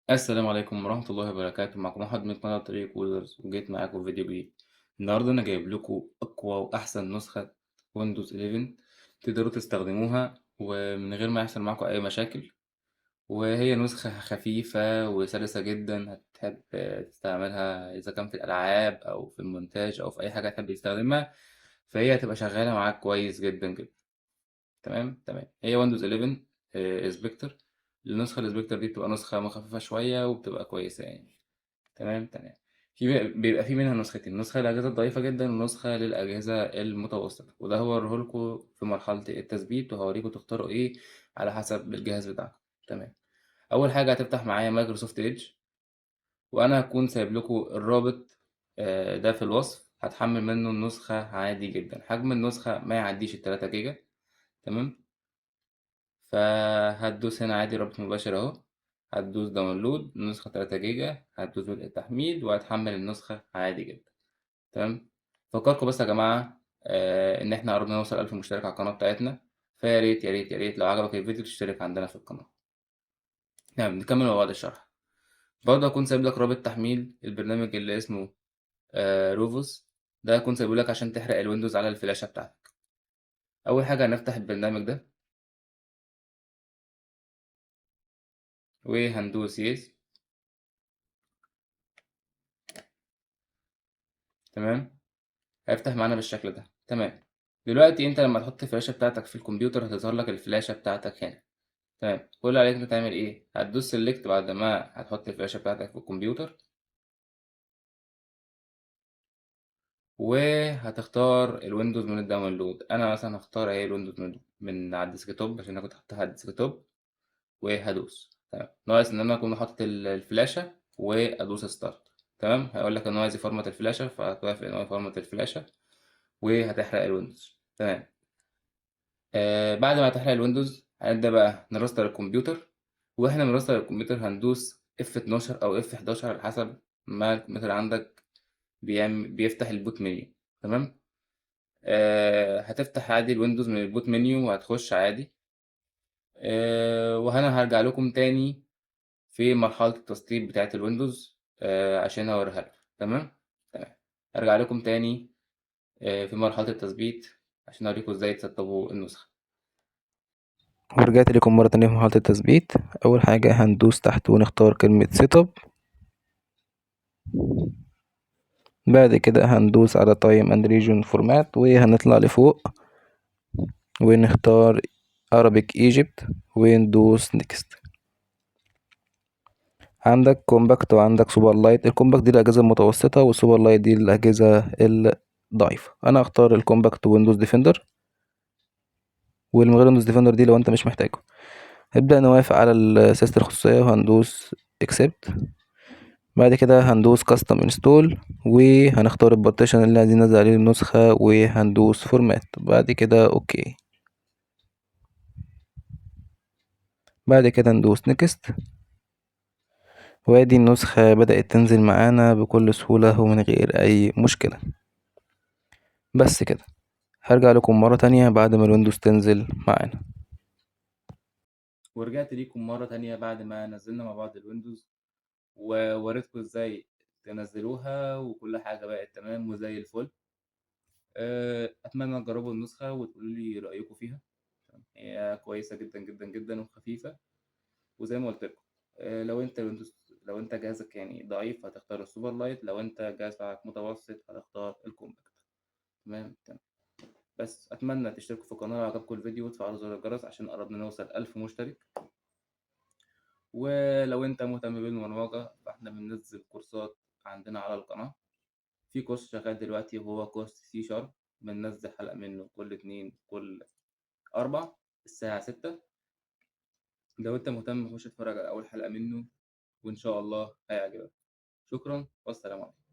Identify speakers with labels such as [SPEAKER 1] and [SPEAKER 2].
[SPEAKER 1] السلام عليكم ورحمة الله وبركاته، معكم أحمد من قناة طريق كودرز وجيت معاكم في فيديو جديد. النهاردة أنا جايب لكم أقوى وأحسن نسخة ويندوز 11 تقدروا تستخدموها ومن غير ما يحصل معاكم أي مشاكل، وهي نسخة خفيفة وسلسة جدا هتحب تستعملها إذا كان في الألعاب أو في المونتاج أو في أي حاجة تحب تستخدمها، فهي هتبقى شغالة معاك كويس جدا جدا. تمام، هي ويندوز 11 سبكتر. النسخة السبكتر دي بتبقى نسخة مخففة شوية وبتبقى كويسة يعني. تمام. بيبقى في منها نسختين، نسخة للأجهزة الضعيفة جدا ونسخة للأجهزة المتوسطة، وده هوريهولكوا في مرحلة التثبيت وهوريكوا تختاروا ايه على حسب الجهاز بتاعكم. تمام. أول حاجة هتفتح معايا مايكروسوفت ايدج، وأنا هكون سايب لكم الرابط ده في الوصف. هتحمل منه النسخة عادي جدا، حجم النسخة ما يعديش ال3 جيجا. تمام. فهتدوس هنا عادي رابط مباشر اهو، هتدوس داونلود النسخة 3 جيجا، هتدوس بدء التحميل وهتحمل النسخة عادي جدا. تمام. فكركم بس يا جماعة إن إحنا قربنا نوصل 1000 مشترك على القناة بتاعتنا، فيا ريت يا ريت يا ريت لو عجبك الفيديو تشترك عندنا في القناة. نعم، نكمل مع بعض الشرح. برضه هكون سايب لك رابط تحميل البرنامج اللي اسمه روفوس. ده هكون سايبه لك عشان تحرق الويندوز على الفلاشة بتاعتك. أول حاجة هنفتح البرنامج ده وهندوس يس. تمام. هيفتح معانا بالشكل ده. تمام. دلوقتي انت لما تحط الفلاشة بتاعتك في الكمبيوتر هتظهر لك الفلاشة بتاعتك هنا. تمام. كل اللي عليك انت تعمل ايه؟ هتدوس سيلكت بعد ما هتحط الفلاشة بتاعتك في الكمبيوتر، وهتختار الويندوز من الداونلود. انا مثلا هختار ايه الويندوز من على الديسكتوب عشان انا كنت حاططها على الديسكتوب، وهدوس. تمام. ناقص ان انا اكون حاطط الفلاشة وادوس ستارت. تمام. هيقول لك ان هو عايز يفرمت الفلاشة، فهتوافق ان هو يفرمت الفلاشة وهتحرق الويندوز. تمام. بعد ما تحرق الويندوز هنبدأ بقى نرستر الكمبيوتر، واحنا بنرستر الكمبيوتر هندوس F12 او F11 على حسب ما الكمبيوتر عندك بيفتح البوت منيو. تمام. هتفتح عادي الويندوز من البوت منيو وهتخش عادي. وهنا هرجع لكم تاني في مرحلة التسطيب بتاعة الويندوز عشان اوريها لكم. تمام. هرجع لكم تاني في مرحلة التثبيت عشان اوريكم ازاي تسطبوا النسخة.
[SPEAKER 2] ورجعت لكم مرة تانية في مرحلة التثبيت. أول حاجة هندوس تحت ونختار كلمة سيت اب، بعد كده هندوس على تايم اند ريجون فورمات وهنطلع لفوق ونختار Arabic Egypt وندوس نيكست. عندك كومباكت وعندك سوبر لايت. الكومباكت دي الأجهزة المتوسطة والسوبر لايت دي الأجهزة الضعيفة. أنا هختار الكومباكت ويندوز ديفندر، واللي من غير ويندوز ديفندر دي لو أنت مش محتاجه. هنبدأ نوافق على السيستم الخصوصية وهندوس accept. بعد كده هندوس custom install وهنختار البارتيشن اللي عايزين ننزل عليه النسخة وهندوس فورمات. بعد كده اوكي. بعد كده ندوس next، وادي النسخة بدأت تنزل معانا بكل سهولة ومن غير اي مشكلة. بس كده. هرجع لكم مرة تانية بعد ما الويندوز تنزل معانا.
[SPEAKER 1] ورجعت ليكم مرة تانية بعد ما نزلنا مع بعض الويندوز ووريتكم ازاي تنزلوها وكل حاجة بقت تمام وزي الفل. أتمنى تجربوا النسخة وتقولوا لي رأيكم فيها. هي كويسة جدا جدا جدا وخفيفة، وزي ما قلت لكم لو انت جهازك يعني ضعيف هتختار السوبر لايت، لو انت جهاز بتاعك متوسط هتختار الكومباكت. تمام. بس أتمنى تشتركوا في القناة لو عجبكم الفيديو وتفعلوا زر الجرس عشان قربنا نوصل 1000 مشترك. ولو انت مهتم بالبرمجة فاحنا بننزل كورسات عندنا على القناة. في كورس شغال دلوقتي وهو كورس سي شارب، بننزل حلقة منه كل اتنين كل أربع الساعة 6. لو انت مهتم خش اتفرج على أول حلقة منه وإن شاء الله هيعجبك. شكرا والسلام عليكم.